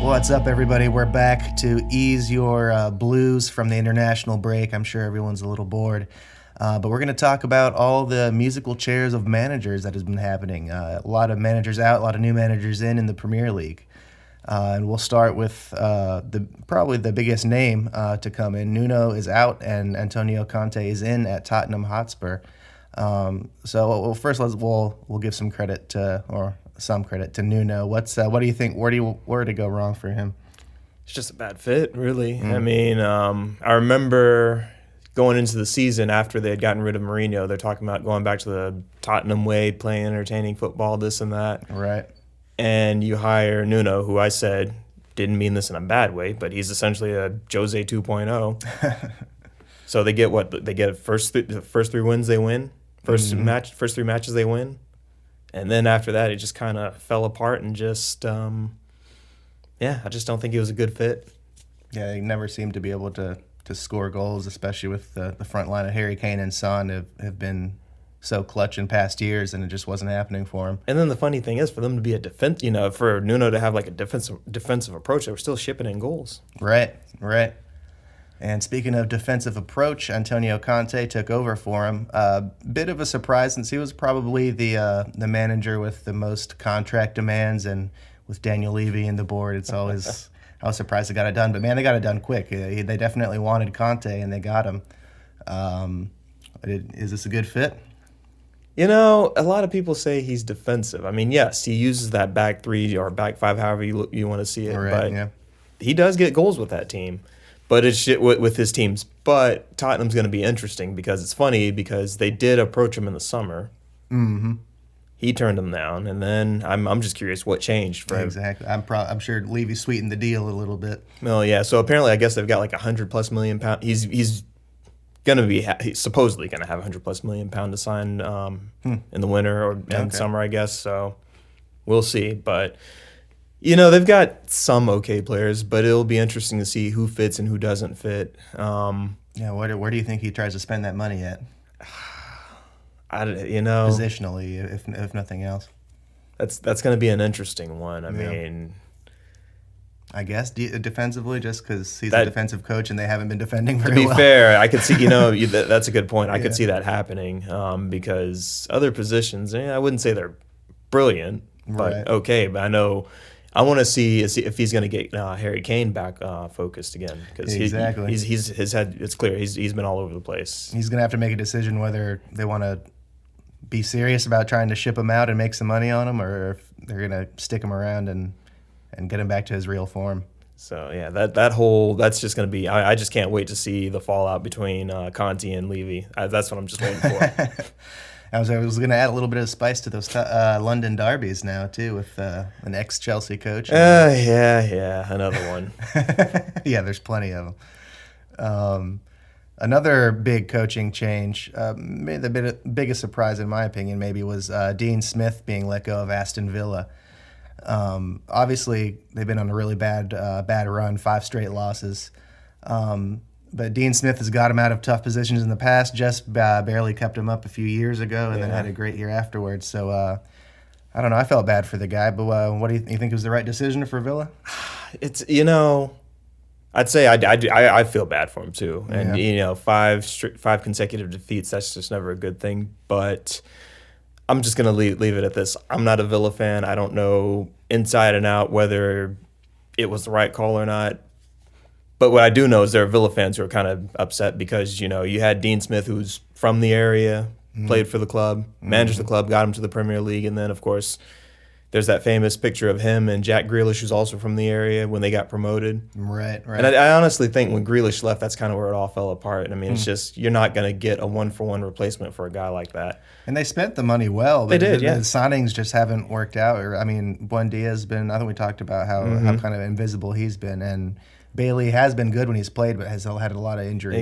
What's up, everybody? We're back to ease your blues from the international break. I'm sure everyone's a little bored. But we're going to talk about all the musical chairs of managers that has been happening. A lot of managers out, a lot of new managers in the Premier League. And we'll start with probably the biggest name to come in. Nuno is out, and Antonio Conte is in at Tottenham Hotspur. First we'll give some credit to Nuno. What do you think? Where did it go wrong for him? It's just a bad fit, really. I mean, I remember going into the season after they had gotten rid of Mourinho, they're talking about going back to the Tottenham way, playing entertaining football, this and that. Right. And you hire Nuno, who I said didn't mean this in a bad way, but he's essentially a Jose 2.0. So they get what? They get the first three wins they win. First three matches they win. And then after that, it just kind of fell apart and just, I just don't think he was a good fit. Yeah, he never seemed to be able to score goals, especially with the front line of Harry Kane and Son have been so clutch in past years, and it just wasn't happening for him. And then the funny thing is, for them to be for Nuno to have like a defensive approach, they were still shipping in goals. Right. And speaking of defensive approach, Antonio Conte took over for him. Bit of a surprise since he was probably the manager with the most contract demands, and with Daniel Levy in the board, it's always I was surprised they got it done. But man, they got it done quick. They definitely wanted Conte, and they got him. Is this a good fit? You know, a lot of people say he's defensive. I mean, yes, he uses that back three or back five, however you want to see it. Right, but yeah. He does get goals with that team. But it's shit with his teams. But Tottenham's going to be interesting because it's funny because they did approach him in the summer. Mm-hmm. He turned them down, and then I'm just curious what changed for him. Exactly. I'm sure Levy sweetened the deal a little bit. Well, yeah. So apparently, I guess they've got like £100+ million. He's he's supposedly going to have £100+ million to sign in the winter or in summer, I guess. So we'll see. But they've got some okay players, but it'll be interesting to see who fits and who doesn't fit. Where do you think he tries to spend that money at? Positionally, if nothing else. That's going to be an interesting one. I mean, I guess defensively, just because he's a defensive coach and they haven't been defending very well. To be fair, I could see, that's a good point. I could see that happening because other positions, I wouldn't say they're brilliant, but okay. But I want to see if he's going to get Harry Kane back focused again, because he's his head. It's clear he's been all over the place. He's going to have to make a decision whether they want to be serious about trying to ship him out and make some money on him, or if they're going to stick him around and get him back to his real form. So yeah, that's just going to be. I just can't wait to see the fallout between Conte and Levy. That's what I'm just waiting for. I was going to add a little bit of spice to those London derbies now too, with an ex-Chelsea coach. Another one. Yeah, there's plenty of them. Another big coaching change, maybe the biggest surprise in my opinion, maybe was Dean Smith being let go of Aston Villa. Obviously, they've been on a really bad run, 5 straight losses. But Dean Smith has got him out of tough positions in the past, just barely kept him up a few years ago, and then had a great year afterwards. So, I don't know. I felt bad for the guy, but what do you think was the right decision for Villa? It's, I'd say I feel bad for him too. And, 5 consecutive defeats, that's just never a good thing. But I'm just going to leave it at this. I'm not a Villa fan. I don't know inside and out whether it was the right call or not. But what I do know is there are Villa fans who are kind of upset because, you had Dean Smith, who's from the area, played for the club, managed the club, got him to the Premier League. And then, of course, there's that famous picture of him and Jack Grealish, who's also from the area, when they got promoted. Right. And I honestly think when Grealish left, that's kind of where it all fell apart. I mean, it's just, you're not going to get a 1-for-1 replacement for a guy like that. And they spent the money well. But the signings just haven't worked out. I mean, Buendia has been, I think we talked about how kind of invisible he's been. And Bailey has been good when he's played, but has had a lot of injury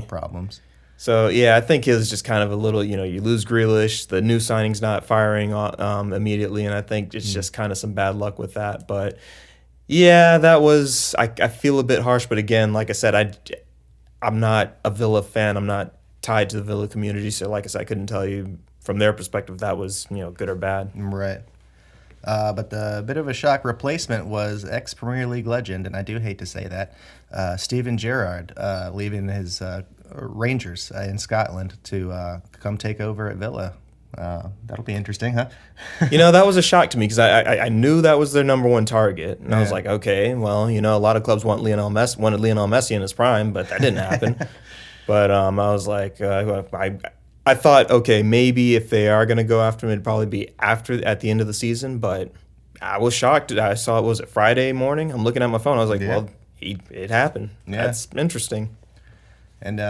problems. So, yeah, I think it was just kind of a little, you lose Grealish, the new signing's not firing immediately, and I think it's just kind of some bad luck with that. But, yeah, that was, I feel a bit harsh, but again, like I said, I'm not a Villa fan. I'm not tied to the Villa community, so like I said, I couldn't tell you from their perspective that was, good or bad. Right. But the bit of a shock replacement was ex-Premier League legend, and I do hate to say that, Steven Gerrard leaving his Rangers in Scotland to come take over at Villa. That'll be interesting, huh? That was a shock to me because I knew that was their number one target, and I was like, okay, well, a lot of clubs wanted Lionel Messi in his prime, but that didn't happen. But I was like, I thought, okay, maybe if they are going to go after him, it'd probably be at the end of the season. But I was shocked. I saw it was Friday morning. I'm looking at my phone. I was like, well, it happened. Yeah. That's interesting. And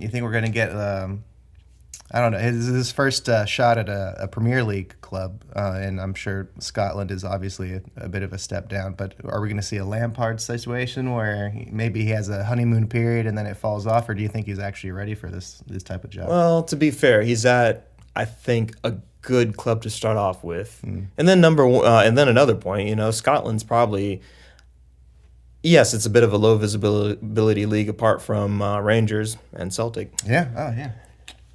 you think we're going to get, I don't know, his first shot at a Premier League club, and I'm sure Scotland is obviously a bit of a step down, but are we going to see a Lampard situation where maybe he has a honeymoon period and then it falls off, or do you think he's actually ready for this type of job? Well, to be fair, he's at, I think, a good club to start off with. And then another point, Scotland's probably... Yes, it's a bit of a low visibility league apart from Rangers and Celtic. Yeah, oh yeah.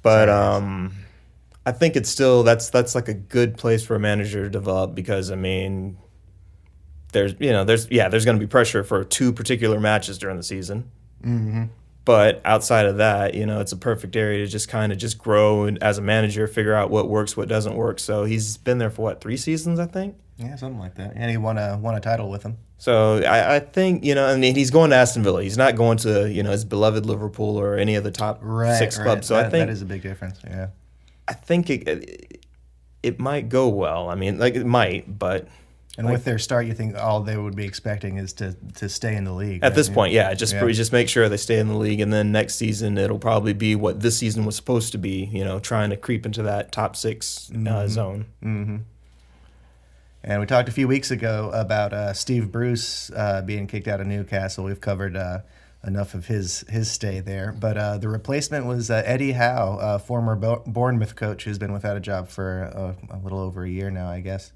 But I think it's still that's like a good place for a manager to develop because there's going to be pressure for 2 particular matches during the season. Mm-hmm. But outside of that, it's a perfect area to just grow and as a manager, figure out what works, what doesn't work. So he's been there for 3 seasons, I think. Yeah, something like that. And he won a title with him. So I think, he's going to Aston Villa. He's not going to, his beloved Liverpool or any of the top 6 clubs. So I think that is a big difference, yeah. I think it might go well. It might, but... And with their start, you think all they would be expecting is to stay in the league. At this point, just make sure they stay in the league, and then next season it'll probably be what this season was supposed to be, trying to creep into that top 6 zone. Mm-hmm. And we talked a few weeks ago about Steve Bruce being kicked out of Newcastle. We've covered enough of his stay there. But the replacement was Eddie Howe, former Bournemouth coach who's been without a job for a little over a year now, I guess.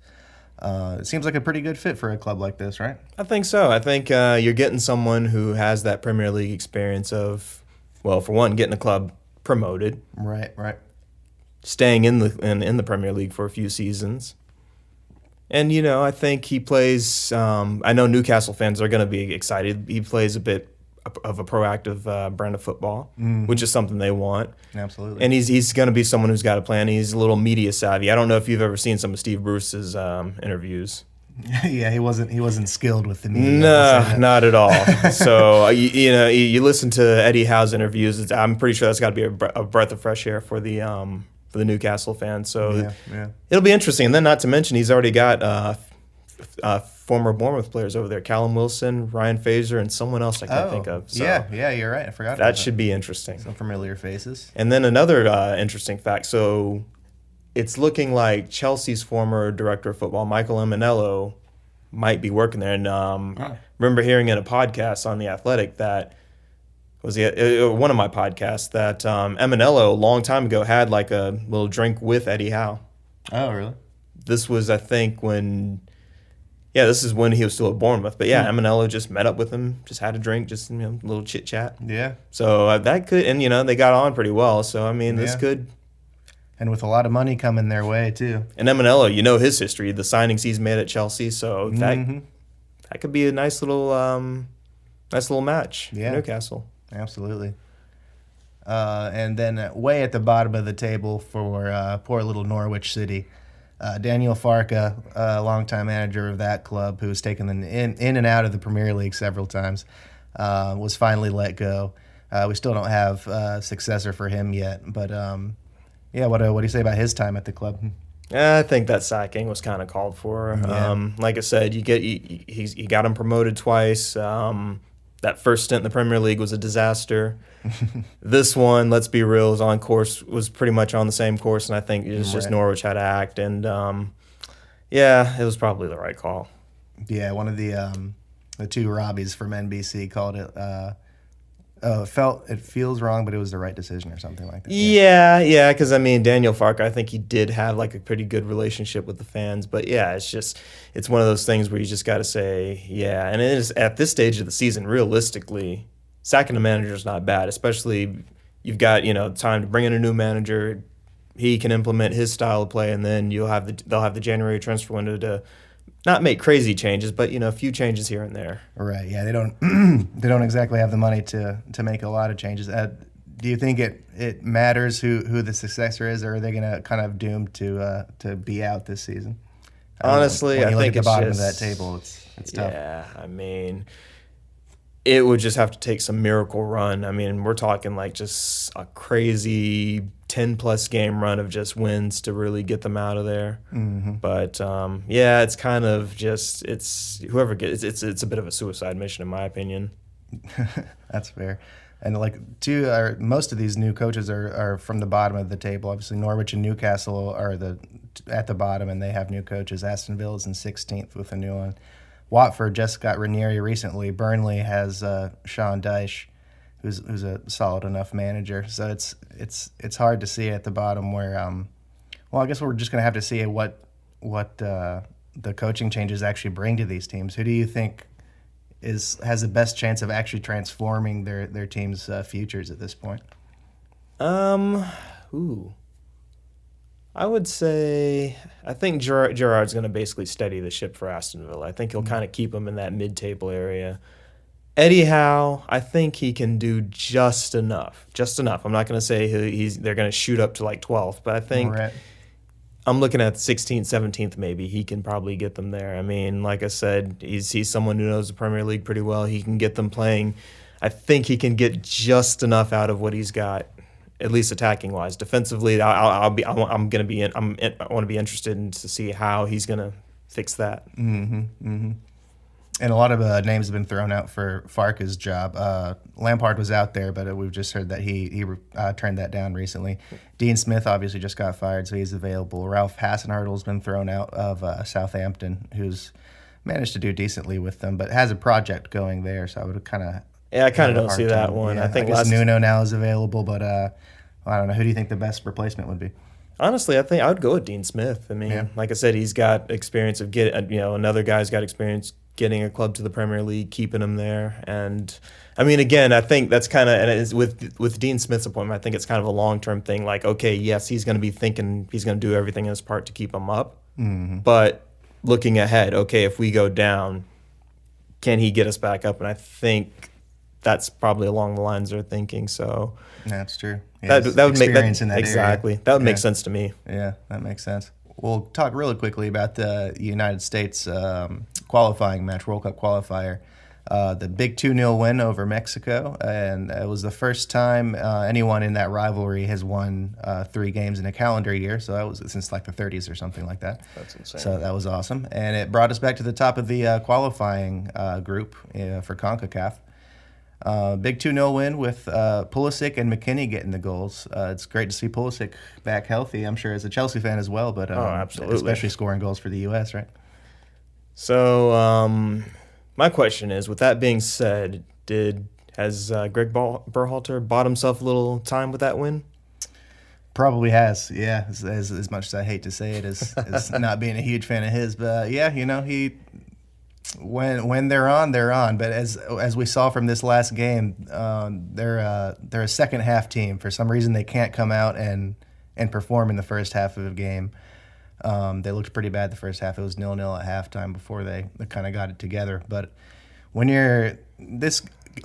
It seems like a pretty good fit for a club like this, right? I think so. I think you're getting someone who has that Premier League experience of, well, for one, getting a club promoted. Right. Staying in the Premier League for a few seasons. And, I think he plays, I know Newcastle fans are going to be excited. He plays a bit of a proactive brand of football, which is something they want. Absolutely. And he's going to be someone who's got a plan. He's a little media savvy. I don't know if you've ever seen some of Steve Bruce's interviews. Yeah, he wasn't skilled with the media. No, not at all. So, you listen to Eddie Howe's interviews. I'm pretty sure that's got to be a breath of fresh air for the Newcastle fans. So it'll be interesting. And then not to mention, he's already got former Bournemouth players over there, Callum Wilson, Ryan Fraser, and someone else I can't think of. So yeah, you're right. I forgot about that. That should be interesting. Some familiar faces. And then another interesting fact. So it's looking like Chelsea's former director of football, Michael Emenello, might be working there. And I remember hearing in a podcast on The Athletic that was one of my podcasts that Emenello a long time ago had like a little drink with Eddie Howe. Oh, really? This was, I think, this is when he was still at Bournemouth. But Emenello just met up with him, just had a drink, just a little chit chat. Yeah. So that could, and they got on pretty well. So this could. And with a lot of money coming their way too. And Emenello, his history, the signings he's made at Chelsea. So that could be a nice little match for Newcastle. Absolutely. And then way at the bottom of the table for poor little Norwich City, Daniel Farke, longtime manager of that club, who's taken them in and out of the Premier League several times, was finally let go. We still don't have a successor for him yet, but what do you say about his time at the club? I think that sacking was kind of called for. Yeah. Like I said, he got him promoted twice. That first stint in the Premier League was a disaster. This one, let's be real, was pretty much on the same course, and I think it was just Norwich had to act, and it was probably the right call. Yeah, one of the 2 Robbies from NBC called it. It feels wrong, but it was the right decision or something like that. Yeah, because Daniel Farke, I think he did have like a pretty good relationship with the fans, but it's one of those things where you just got to say, and it is at this stage of the season, realistically, sacking a manager is not bad, especially you've got time to bring in a new manager, he can implement his style of play, and then they'll have the January transfer window to not make crazy changes, but a few changes here and there. Right. Yeah, they don't they don't exactly have the money to make a lot of changes. Do you think it matters who the successor is, or are they going to kind of doomed to be out this season? Honestly, when you I look think at the it's bottom just, of that table, it's tough. Yeah, I mean, it would just have to take some miracle run. I mean, we're talking like just a crazy 10-plus game run of just wins to really get them out of there. Mm-hmm. But yeah, it's kind of just whoever gets it's a bit of a suicide mission in my opinion. That's fair. And most of these new coaches are from the bottom of the table. Obviously, Norwich and Newcastle are at the bottom, and they have new coaches. Aston Villa's in 16th with a new one. Watford just got Ranieri recently. Burnley has Sean Dyche, who's a solid enough manager. So it's hard to see at the bottom where. Well, I guess we're just gonna have to see what the coaching changes actually bring to these teams. Who do you think has the best chance of actually transforming their team's futures at this point? I would say I think Gerrard's going to basically steady the ship for Aston Villa. I think he'll kind of keep them in that mid-table area. Eddie Howe, I think he can do just enough. Just enough. I'm not going to say they're going to shoot up to like 12th, but I think I'm looking at 16th, 17th maybe. He can probably get them there. I mean, like I said, he's someone who knows the Premier League pretty well. He can get them playing. I think he can get just enough out of what he's got, at least attacking wise. Defensively, I want to be interested in to see how he's going to fix that. Mm-hmm. Mm-hmm. And a lot of names have been thrown out for Farke's job. Lampard was out there, but we've just heard that he turned that down recently. Dean Smith obviously just got fired, so he's available. Ralph Hasenhüttl's been thrown out of Southampton, who's managed to do decently with them, but has a project going there, so I would kind of... Yeah, I kind of don't see that one. Yeah, I think Nuno now is available, but I don't know. Who do you think the best replacement would be? Honestly, I think I would go with Dean Smith. I mean, like I said, he's got experience of another guy's got experience getting a club to the Premier League, keeping him there. And I mean, again, I think that's kind of, and it's with Dean Smith's appointment, I think it's kind of a long-term thing. Like, okay, yes, he's going to be thinking he's going to do everything in his part to keep him up. Mm-hmm. But looking ahead, okay, if we go down, can he get us back up? And I think that's probably along the lines they're thinking. So that's true. That would make that, in that exactly. Area. That would make sense to me. Yeah, that makes sense. We'll talk really quickly about the United States qualifying match, World Cup qualifier. The big 2-0 win over Mexico, and it was the first time anyone in that rivalry has won 3 games in a calendar year, so that was since like the 30s or something like that. That's insane. So that was awesome, and it brought us back to the top of the qualifying group for CONCACAF. Big 2-0 win with Pulisic and McKennie getting the goals. It's great to see Pulisic back healthy, I'm sure, as a Chelsea fan as well, but absolutely. Especially scoring goals for the U.S., right? So my question is, with that being said, has Greg Berhalter bought himself a little time with that win? Probably has, yeah. As much as I hate to say it, as not being a huge fan of his, but yeah, he. When they're on, they're on. But as we saw from this last game, they're a second half team. For some reason, they can't come out and perform in the first half of the game. They looked pretty bad the first half. It was 0-0 at halftime before they kind of got it together. But when you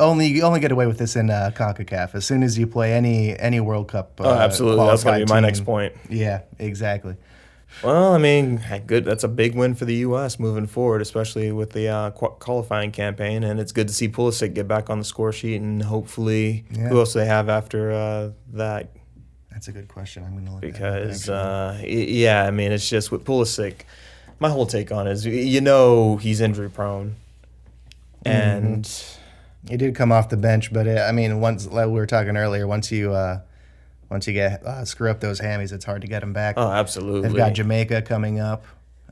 only get away with this in CONCACAF. As soon as you play any World Cup, absolutely, that's going to be my next point. Yeah, exactly. Well, I mean, good. That's a big win for the U.S. moving forward, especially with the qualifying campaign. And it's good to see Pulisic get back on the score sheet, and hopefully, who else do they have after that? That's a good question. I'm going to look because, I mean, it's just with Pulisic, my whole take on it is, he's injury prone, and he did come off the bench, but I mean, once like we were talking earlier, once you get screw up those hammies, it's hard to get them back. Oh, absolutely. They've got Jamaica coming up.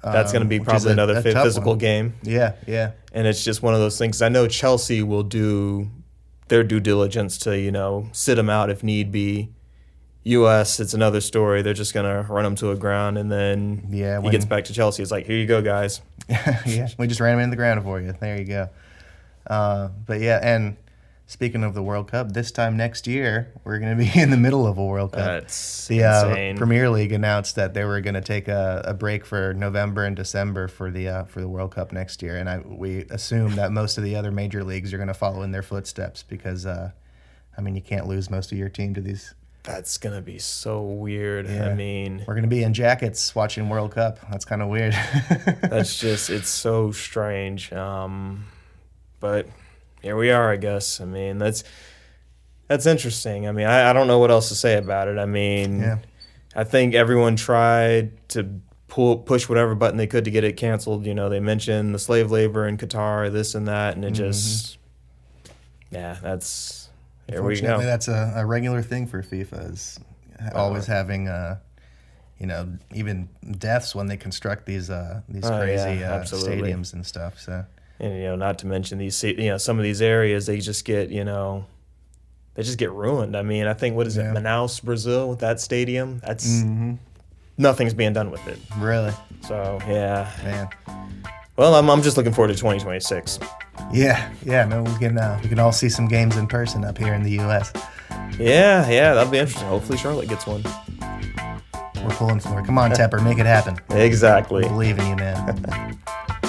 That's going to be probably another physical game. Yeah, yeah. And it's just one of those things. I know Chelsea will do their due diligence to, sit them out if need be. U.S., it's another story. They're just going to run him to a ground, and then he gets back to Chelsea. It's like, here you go, guys. Yeah, we just ran him in the ground for you. There you go. But yeah, and speaking of the World Cup, this time next year, we're going to be in the middle of a World Cup. That's The insane. Premier League announced that they were going to take a break for November and December for the World Cup next year, and we assume that most of the other major leagues are going to follow in their footsteps because, you can't lose most of your team to these. That's going to be so weird. Yeah. I mean, We're going to be in jackets watching World Cup. That's kind of weird. it's so strange. But here we are, I guess. I mean, that's interesting. I mean, I don't know what else to say about it. I mean, Yeah. I think everyone tried to push whatever button they could to get it canceled. You know, they mentioned the slave labor in Qatar, this and that, and it just, that's, here we Unfortunately, go. that's a regular thing for FIFA is always having, even deaths when they construct these crazy absolutely. stadiums and stuff. So. And, not to mention these, some of these areas, they just get, they just get ruined. I mean, I think, what is it, Manaus, Brazil, with that stadium? That's, nothing's being done with it. Really? So, yeah. Man. Well, I'm just looking forward to 2026. Yeah. No, we can all see some games in person up here in the U.S. Yeah, that'll be interesting. Hopefully Charlotte gets one. We're pulling for it. Come on, Tepper, make it happen. Exactly. We believe in you, man.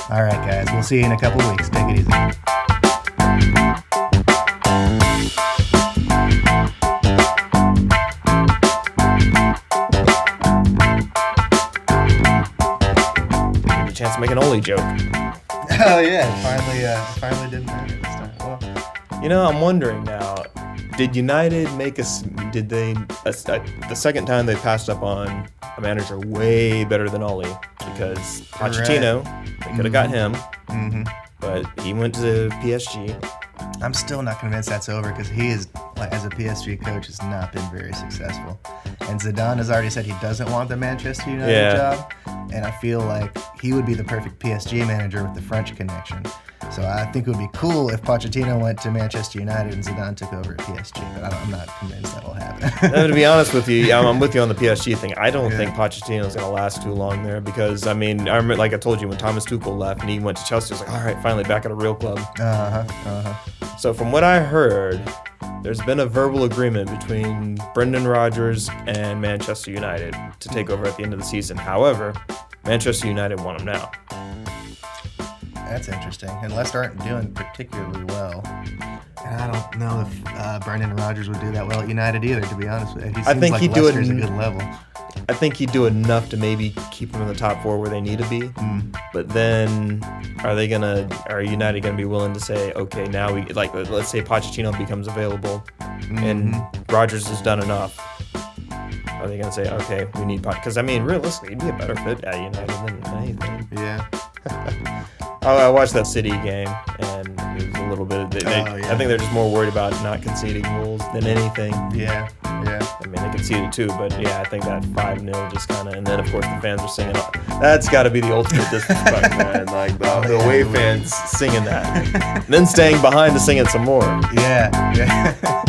All right, guys. We'll see you in a couple weeks. Take it easy. Give you a chance to make an Oli joke. Oh yeah, finally didn't matter this time. Well, I'm wondering now. Did United make Did they? The second time they passed up on a manager way better than Oli, because Pochettino, they could have got him, but he went to PSG. I'm still not convinced that's over because he is, as a PSG coach, has not been very successful. And Zidane has already said he doesn't want the Manchester United job. And I feel like he would be the perfect PSG manager with the French connection. So I think it would be cool if Pochettino went to Manchester United and Zidane took over at PSG. But I'm not convinced that will happen. To be honest with you, I'm with you on the PSG thing. I don't think Pochettino's going to last too long there because, I remember, like I told you, when Thomas Tuchel left and he went to Chelsea, I was like, all right, finally back at a real club. So from what I heard, there's been a verbal agreement between Brendan Rodgers and Manchester United to take over at the end of the season. However, Manchester United want him now. That's interesting. And Leicester aren't doing particularly well. And I don't know if Brendan Rodgers would do that well at United either, to be honest with you. He seems like Leicester's a good level. I think he'd do enough to maybe keep them in the top four where they need to be. But then are United gonna be willing to say, okay, now let's say Pochettino becomes available and Rodgers has done enough. Are they gonna say, okay, we need because realistically he'd be a better fit at United than anything. Yeah. I watched that City game, and it was a little bit. I think they're just more worried about not conceding goals than anything. Yeah. They conceded too, but I think that 5-0 just kind of, and then of course the fans were singing. That's got to be the ultimate disrespect, man. Like the away fans singing that, and then staying behind to sing it some more. Yeah.